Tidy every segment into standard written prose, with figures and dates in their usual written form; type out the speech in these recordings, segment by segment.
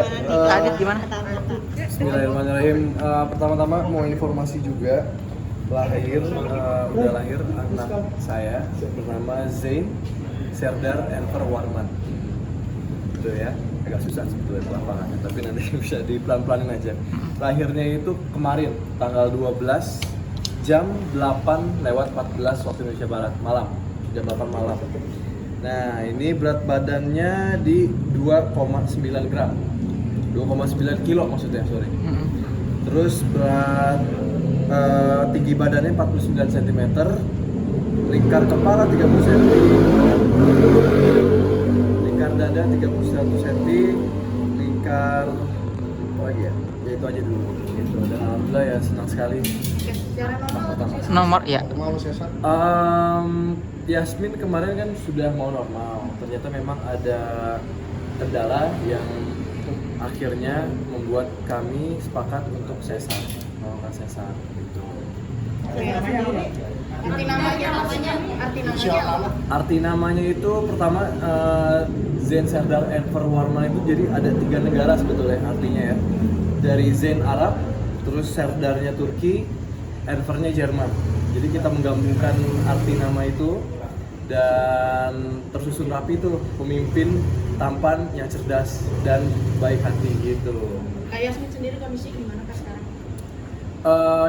Adit gimana? Bismillahirrahmanirrahim. Pertama-tama mau informasi juga udah lahir anak saya bernama Zain Serdar Enver Warman. Itu ya, agak susah sebetulnya lapangannya, tapi nanti bisa dipelan-pelanin aja. Lahirnya itu kemarin tanggal 12 jam 8:14 waktu Indonesia Barat malam, jam 8 malam. Nah, ini berat badannya di 2,9 gram. 2,9 kilo maksudnya, sorry. Terus berat tinggi badannya 49 cm, lingkar kepala 30 cm, lingkar dada 31 cm, lingkar apa lagi ya? Ya itu aja dulu. Gitu. Dan alhamdulillah ya senang sekali. Nomor ya. Yasmin kemarin kan sudah mau normal. Ternyata memang ada kendala yang akhirnya membuat kami sepakat untuk sesar, melakukan sesar gitu. Arti namanya itu pertama Zain Serdar Enver Warman itu jadi ada 3 negara sebetulnya artinya ya. Dari Zain Arab, terus Serdarnya Turki, Envernya Jerman. Jadi kita menggabungkan arti nama itu dan tersusun rapi tuh, pemimpin tampan yang cerdas dan baik hati gitu. Kak Yasmin sendiri kondisi gimana Kak sekarang?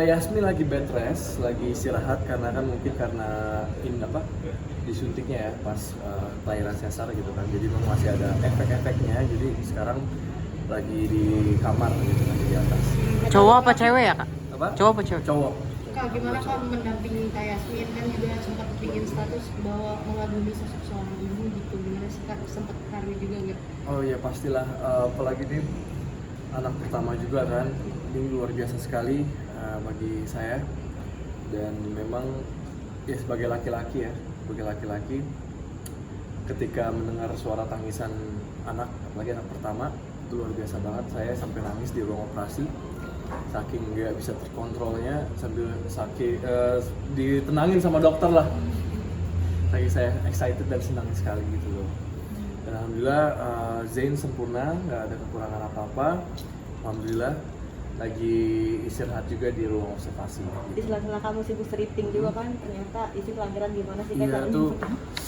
Yasmin lagi bed rest, lagi istirahat karena disuntiknya ya pas lahiran sesar gitu kan. Jadi memang masih ada efek-efeknya. Jadi sekarang lagi di kamar gitu kan, di atas. Cowok apa cewek ya, Kak? Apa? Cowok apa cewek? Cowok. Kak, gimana Kak mendampingi Kak Yasmin, kan juga sempat bikin status bahwa mengagumi sosok seorang ibu gitu, gimana sih Kak, sempat haru juga nggak? Oh ya pastilah, apalagi ini anak pertama juga kan, ini luar biasa sekali bagi saya. Dan memang ya sebagai laki-laki ketika mendengar suara tangisan anak, apalagi anak pertama, itu luar biasa banget. Saya sampai nangis di ruang operasi, saking nggak bisa terkontrolnya, sambil ditenangin sama dokter lah. Saking saya excited dan senang sekali gitu loh. Dan alhamdulillah Zain sempurna, nggak ada kekurangan apa-apa. Alhamdulillah lagi istirahat juga di ruang observasi. Di sela-sela kamu sibuk stripping juga kan, ternyata isi kelahiran gimana sih Iya tuh.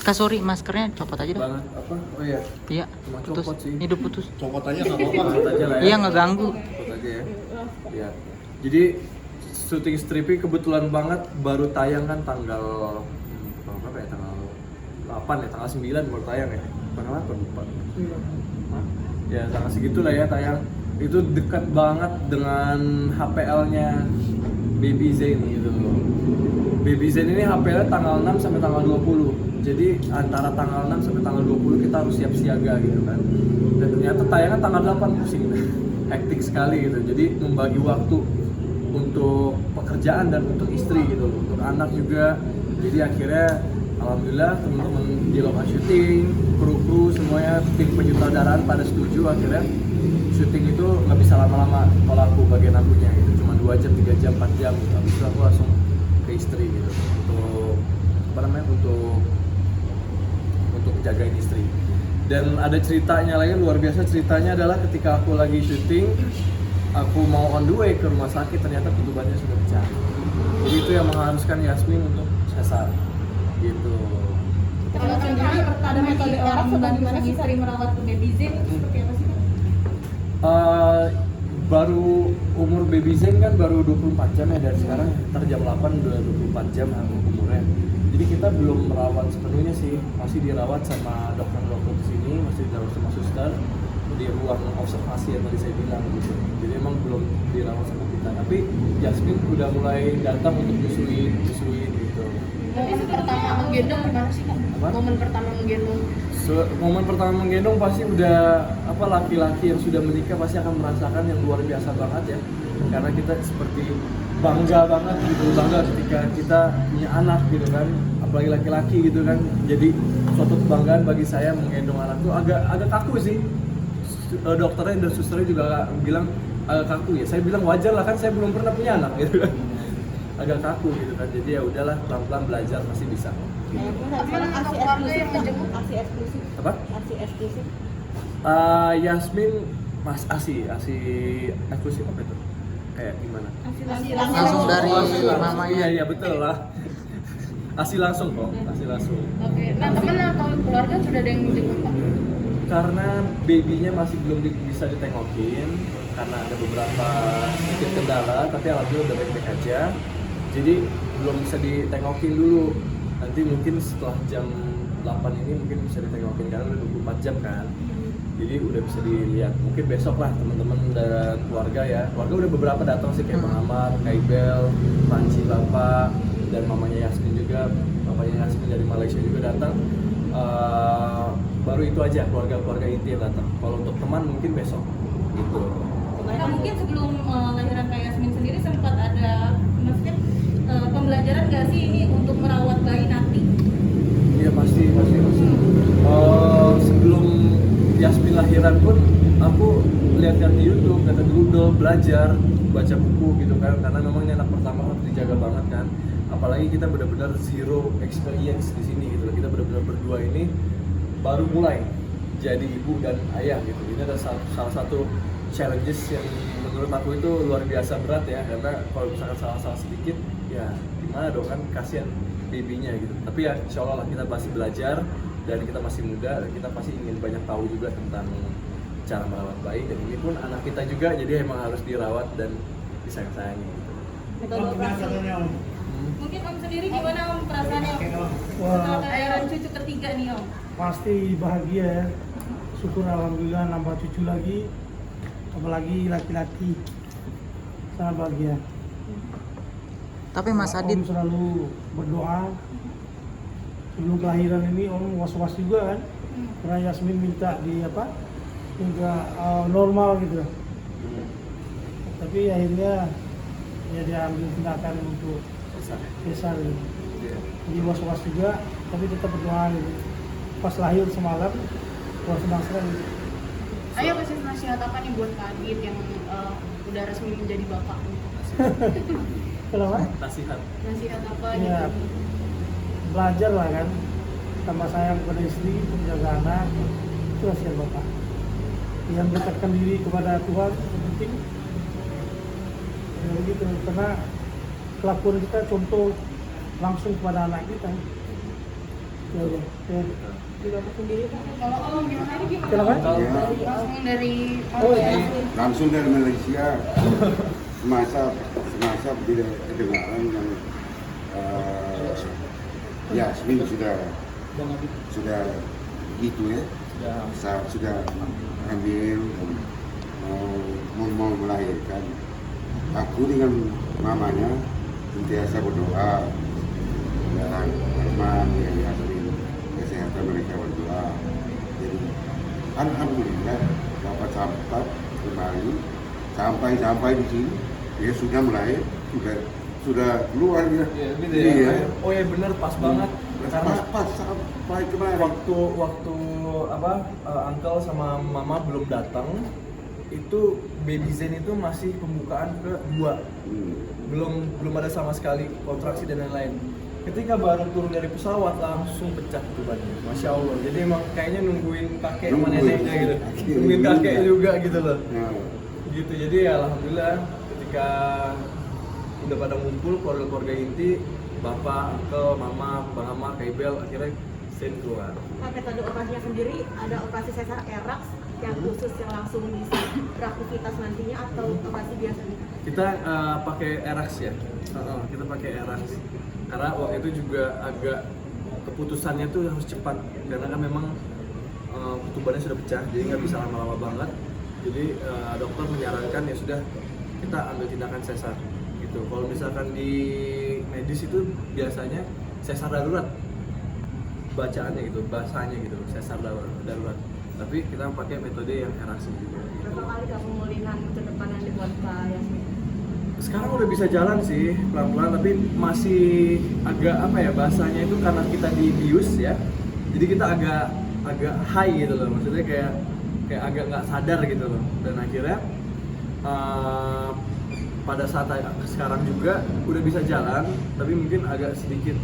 Kak sorry, maskernya copot aja dong. Banget apa? Oh iya. Iya, Cuma putus. copot sih. Hidup putus. Copot aja nggak apa-apa. Copot aja lah ya. Iya, ngeganggu. Copot aja ya. Iya. Jadi syuting stripping kebetulan banget baru tayang kan tanggal berapa ya? Tanggal 8 ya, tanggal 9 baru tayang ya. Tanggal 8 lupa. Ya tanggal segitulah ya tayang. Itu dekat banget dengan HPL-nya Baby Zain gitu loh. Baby Zain ini HPL-nya tanggal 6 sampai tanggal 20. Jadi antara tanggal 6 sampai tanggal 20 kita harus siap siaga gitu kan. Dan ternyata tayangan tanggal 8 pusing. Hektik sekali gitu. Jadi membagi waktu untuk pekerjaan dan untuk istri gitu loh. Untuk anak juga. Jadi akhirnya alhamdulillah teman-teman di lokasi syuting, kru-kru semuanya, tim penyutradaraan pada setuju. Akhirnya syuting itu nggak bisa lama-lama kalau aku bagian akunya gitu, cuma 2 jam, 3 jam, 4 jam gitu. Habis itu aku langsung ke istri gitu untuk jagain istri. Dan ada ceritanya lagi luar biasa. Ceritanya adalah ketika aku lagi syuting, aku mau on the way ke rumah sakit, ternyata ketubannya sudah pecah. Jadi itu yang mengharuskan Yasmin untuk sesar gitu. Kalau sendiri ada metode orang gimana sih sering merawat baby Zain itu seperti apa sih Kak? Baru umur Baby Zain kan baru 24 jam ya dari sekarang, ntar jam 8 udah 24 jam umurnya. Jadi kita belum merawat sepenuhnya sih, masih dirawat sama dokter-dokter di sini, masih dirawat sama suster di ruang observasi yang tadi saya bilang gitu. Jadi emang belum dirawat sama kita, tapi Yasmin udah mulai datang untuk nyusuin gitu. Momen pertama menggendong gimana sih Kak? Apa? Momen pertama menggendong. Momen pertama menggendong pasti udah laki-laki yang sudah menikah pasti akan merasakan yang luar biasa banget ya, karena kita seperti bangga banget gitu, bangga ketika kita punya anak gitu kan, apalagi laki-laki gitu kan. Jadi suatu kebanggaan bagi saya menggendong anak tuh agak kaku sih. Dokternya dan susternya juga bilang agak kaku ya. Saya bilang wajar lah kan, saya belum pernah punya anak gitu kan. Agak kaku gitu kan. Jadi ya udahlah, pelan-pelan belajar pasti bisa. Aksi eksklusif. Apa? Aksi eksklusif. Yasmin Mas asi eksklusif apa itu? Kayak gimana? Langsung dari mamanya. Iya betul lah. Asi langsung kok, asi langsung. Oke, nah teman atau keluarga sudah ada yang jemput Pak? Karena babynya masih belum bisa ditengokin karena ada beberapa sedikit kendala, tapi alhamdulillah udah baik-baik aja. Jadi belum bisa ditengokin dulu. Nanti mungkin setelah jam 8 ini mungkin bisa ditengokin karena udah 24 jam kan. Jadi udah bisa dilihat. Mungkin besok lah teman-teman dan keluarga ya. Keluarga udah beberapa datang sih kayak Bang Amar, Kaibel, Panci Bapak, dan mamanya Yasmin juga. Bapaknya Yasmin dari Malaysia juga datang. Baru itu aja keluarga-keluarga inti yang datang. Kalau untuk teman mungkin besok gitu. Nah, mungkin sebelum lahiran Kak Yasmin sendiri sempat ada maksudnya pembelajaran nggak sih ini untuk merawat bayi nanti? Iya pasti. Sebelum Yasmin lahiran pun aku lihat di YouTube, kata Google, belajar, baca buku gitu kan, karena memang ini anak pertama harus dijaga banget kan. Apalagi kita benar-benar zero experience di sini gitu. Kita benar-benar berdua ini baru mulai jadi ibu dan ayah gitu. Ini adalah salah satu challenges yang menurut aku itu luar biasa berat ya, karena kalau misalkan salah-salah sedikit ya gimana dong kan, kasihan babynya gitu. Tapi ya insya Allah lah kita masih belajar dan kita masih muda dan kita pasti ingin banyak tahu juga tentang cara merawat bayi, dan ini pun anak kita juga, jadi emang harus dirawat dan disayang-sayangi gitu. Metode operasi. Mungkin Om sendiri gimana Om perasaannya setelah kelahiran cucu ketiga nih Om? Pasti bahagia ya. Syukur alhamdulillah nambah cucu lagi, apalagi laki-laki, sangat bahagia. Tapi Mas Adit Om selalu berdoa sebelum kelahiran ini. Om was-was juga kan, karena Yasmin minta normal gitu. Tapi akhirnya ya dia ambil tindakan untuk besar gitu. Jadi was-was juga, tapi tetap berdoa gitu. Pas lahir semalam, wah senang sekali. Ayo kasih nasihat apa nih buat Kak Adit yang udah resmi menjadi bapak? Kenapa? Nasihat. Nasihat apa Ya, gitu? belajar lah kan, tambah sayang kepada istri, menjaga anak, itu nasihat bapak. Yang mendekatkan diri kepada Tuhan yang penting. Ya begitu, karena kelakuan kita contoh langsung kepada anak kita. Ya. Juga aku sendiri kan. Kalau Om gimana nih gimana? Kenapa? Langsung dari Oh, ya. Langsung dari Malaysia. semasa tidak kedengaran yang Yasmin sudah gitu ya, sudah hamil mau melahirkan. Aku dengan mamanya sentiasa berdoa dan Rahman yang Yasmin kesehatan mereka berdua. Jadi alhamdulillah dapat sampai kembali sampai di sini dia sudah melahir, sudah keluar dia. Iya, gitu ya. Iya. Oh ya bener, pas banget. Karena Pas sampai kemarin. waktu uncle sama mama belum datang, itu baby Zen itu masih pembukaan kedua. Belum ada sama sekali kontraksi dan lain-lain. Ketika baru turun dari pesawat langsung pecah tubuhnya. Masya Allah. Jadi emang kayaknya nungguin kakek sama neneknya gitu. Nungguin kakek juga gitu loh. Nah, Gitu. Jadi ya alhamdulillah ketika udah pada ngumpul keluarga-keluarga inti, bapak, uncle, mama, bang Amar, Kaibel, akhirnya Zen keluar. Nah, metode operasinya sendiri ada operasi sesar eraks yang khusus yang langsung bisa beraktivitas nantinya atau operasi biasa gitu? Kita pakai eraks ya. Kita pakai eraks. Karena waktu itu juga agak keputusannya tuh harus cepat karena kan memang ketubannya sudah pecah, jadi nggak bisa lama-lama banget. Jadi dokter menyarankan ya sudah kita ambil tindakan sesar gitu. Kalau misalkan di medis itu biasanya sesar darurat bacaannya gitu, bahasanya gitu, sesar darurat. Tapi kita pakai metode yang eraksi juga. Berapa kali kamu pemulihan ke depan yang dibuat Kak Yasmin? Sekarang udah bisa jalan sih pelan-pelan, tapi masih agak bahasanya itu karena kita dibius ya. Jadi kita agak high gitu loh, maksudnya kayak agak nggak sadar gitu loh. Dan akhirnya pada saat sekarang juga udah bisa jalan, tapi mungkin agak sedikit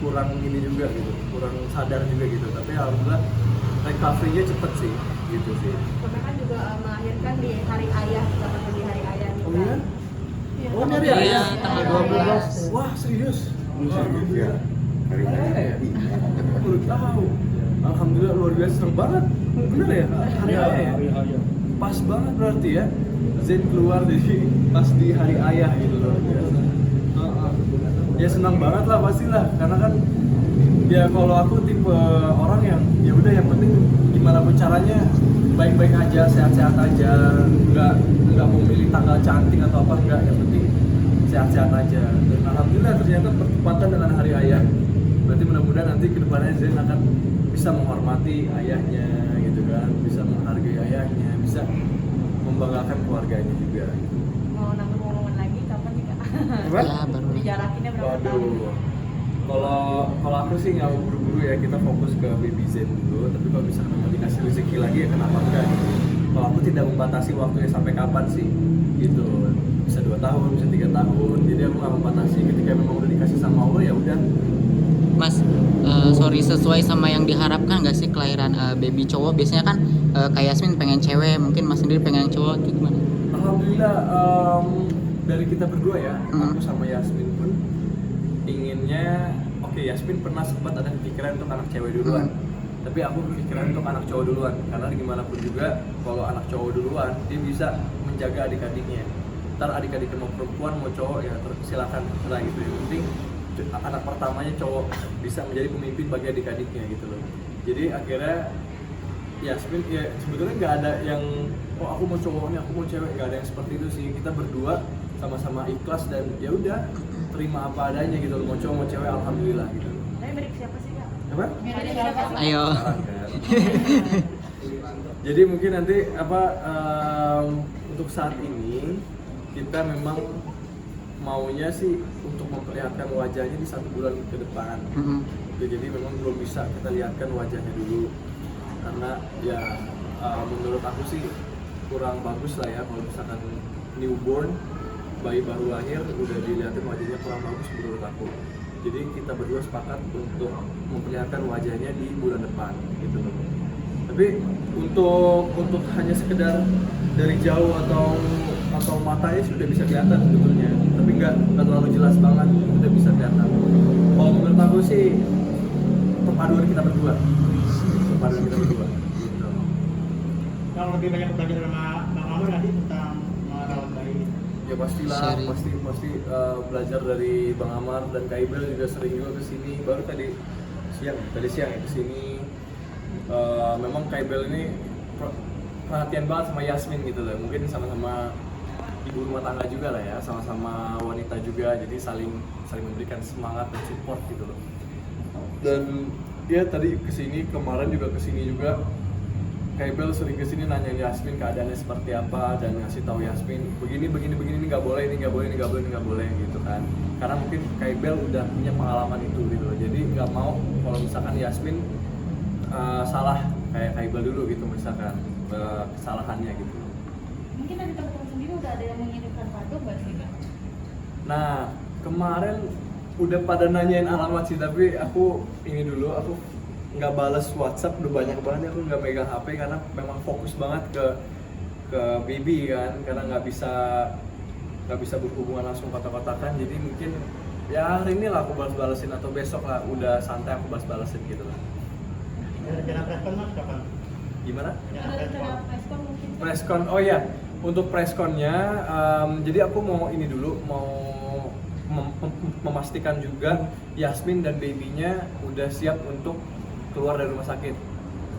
kurang ini juga gitu, kurang sadar juga gitu. Tapi alhamdulillah recovery-nya cepet sih, gitu sih. Karena kan juga melahirkan di hari ayah, seperti di hari ayah nih. Oh iya? Iya, Oh nyari Iya, ayah? tanggal 12. Wah serius? Wah, Iya. Hari Ayah ya? Iya. Baru tahu. Alhamdulillah luar biasa, seneng banget. Bener ya? Hari ayah ya? Pas banget berarti ya. Zain keluar pas di hari ayah gitu loh. Biasa. Ya senang banget lah pastilah, karena kan ya kalau aku tipe orang yang ya udah yang penting gimana pun caranya baik-baik aja, sehat-sehat aja, nggak mau milih tanggal cantik atau apa, enggak, yang penting sehat-sehat aja. Dan alhamdulillah ternyata bertepatan dengan hari ayah. Berarti mudah-mudahan nanti kedepannya Zain akan bisa menghormati ayahnya gitu kan, bisa menghargai ayahnya, bisa membanggakan keluarganya juga. Mau nambah momen lagi kapan nih Kak? Apa? Ya, baru. Dijarakinnya berapa tahun? Waduh. Kalau aku sih nggak mau buru-buru ya, kita fokus ke baby Zain dulu. Tapi kalau misalnya memang dikasih rezeki lagi ya kenapa enggak gitu. Kalau aku tidak membatasi waktunya sampai kapan sih, gitu. Bisa 2 tahun, bisa 3 tahun. Jadi aku nggak membatasi. Ketika memang udah dikasih sama Allah ya udah. Mas, sorry, sesuai sama yang diharapkan nggak sih kelahiran baby cowok? Biasanya kan kayak Yasmin pengen cewek, mungkin Mas sendiri pengen yang cowok, itu gimana? Alhamdulillah dari kita berdua ya, aku sama Yasmin pun inginnya, oke, Yasmin pernah sempat ada pikiran untuk anak cewek duluan. Tapi aku berpikiran untuk anak cowok duluan, karena gimana pun juga kalau anak cowok duluan dia bisa menjaga adik-adiknya. Ntar adik-adiknya mau perempuan mau cowok ya silakan lah gitu. Yang penting anak pertamanya cowok bisa menjadi pemimpin bagi adik-adiknya gitu loh. Jadi akhirnya Yasmin ya sebetulnya nggak ada yang oh aku mau cowok nih, aku mau cewek, nggak ada yang seperti itu sih. Kita berdua sama-sama ikhlas dan ya udah terima apa adanya gitu loh. Mau cowok mau cewek alhamdulillah gitu. Tapi mirip siapa sih Kak? Apa? Mirip siapa sih? Ayo. Jadi mungkin nanti untuk saat ini kita memang maunya sih untuk memperlihatkan wajahnya di 1 bulan ke depan. Jadi memang belum bisa kita lihatkan wajahnya dulu karena ya menurut aku sih kurang bagus lah ya kalau misalkan newborn, bayi baru lahir udah dilihatin wajahnya kurang bagus menurut aku. Jadi kita berdua sepakat untuk memperlihatkan wajahnya di bulan depan gitu loh. Tapi untuk hanya sekedar dari jauh atau matanya sudah bisa kelihatan sebetulnya, tapi nggak terlalu jelas banget, udah bisa kelihatan. Kalau menurut aku sih perpaduan kita berdua gitu. Kalau lebih banyak belajar sama Bang Amar nanti tentang merawat bayi. Ya pastilah, Sharing. pasti belajar dari Bang Amar dan Kak Ibel juga sering juga kesini. Baru tadi siang ya kesini. Memang Kak Ibel ini perhatian banget sama Yasmin gitu loh. Mungkin sama-sama ibu rumah tangga juga lah ya, sama-sama wanita juga. Jadi saling memberikan semangat dan support gitu loh. Dan dia tadi kesini, kemarin juga kesini juga. Kak Ibel sering kesini nanyain Yasmin keadaannya seperti apa dan ngasih tahu Yasmin begini ini nggak boleh gitu kan. Karena mungkin Kak Ibel udah punya pengalaman itu gitu loh. Jadi nggak mau kalau misalkan Yasmin salah kayak Kak Ibel dulu gitu misalkan kesalahannya gitu. Mungkin dari teman-teman sendiri udah ada yang mengirimkan kado nggak sih Kak? Nah kemarin udah pada nanyain alamat sih, tapi aku nggak balas WhatsApp, udah banyak banget aku nggak megang HP karena memang fokus banget ke baby kan, karena nggak bisa berhubungan langsung kotak-kotakan. Jadi mungkin ya hari ini lah aku balas-balasin atau besok lah udah santai aku balas-balasin gitu lah. Rencana preskon Mas kapan? Gimana? Ada rencana preskon mungkin? Preskon, oh ya, untuk preskonnya, jadi aku mau ini dulu, mau memastikan juga Yasmin dan babynya udah siap untuk keluar dari rumah sakit.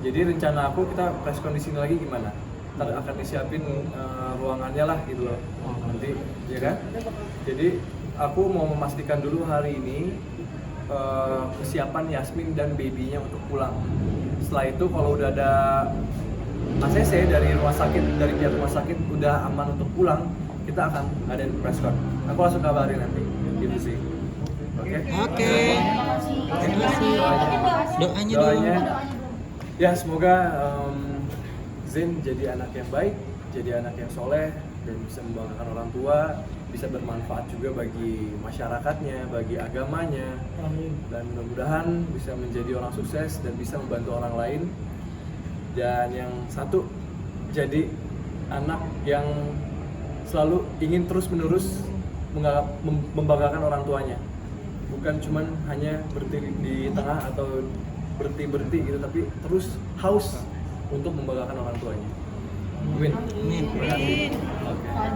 Jadi rencana aku kita preskon di sini lagi gimana? Ntar akan disiapin ruangannya lah gitu loh. Nanti, ya kan? Jadi aku mau memastikan dulu hari ini kesiapan Yasmin dan babynya untuk pulang. Setelah itu kalau udah ada ACC dari pihak rumah sakit udah aman untuk pulang, kita akan ngadain preskon. Aku langsung kabarin nanti, gitu sih. Oke. Terima kasih. Doanya dulu. Ya semoga Zain jadi anak yang baik, jadi anak yang soleh dan bisa membanggakan orang tua, bisa bermanfaat juga bagi masyarakatnya, bagi agamanya. Amin. Dan mudah-mudahan bisa menjadi orang sukses dan bisa membantu orang lain Dan yang satu, jadi anak yang selalu ingin terus-menerus membanggakan orang tuanya. Bukan cuman hanya berhenti di tengah atau berhenti gitu, tapi terus haus untuk membanggakan orang tuanya. Amin. Amin. Oke.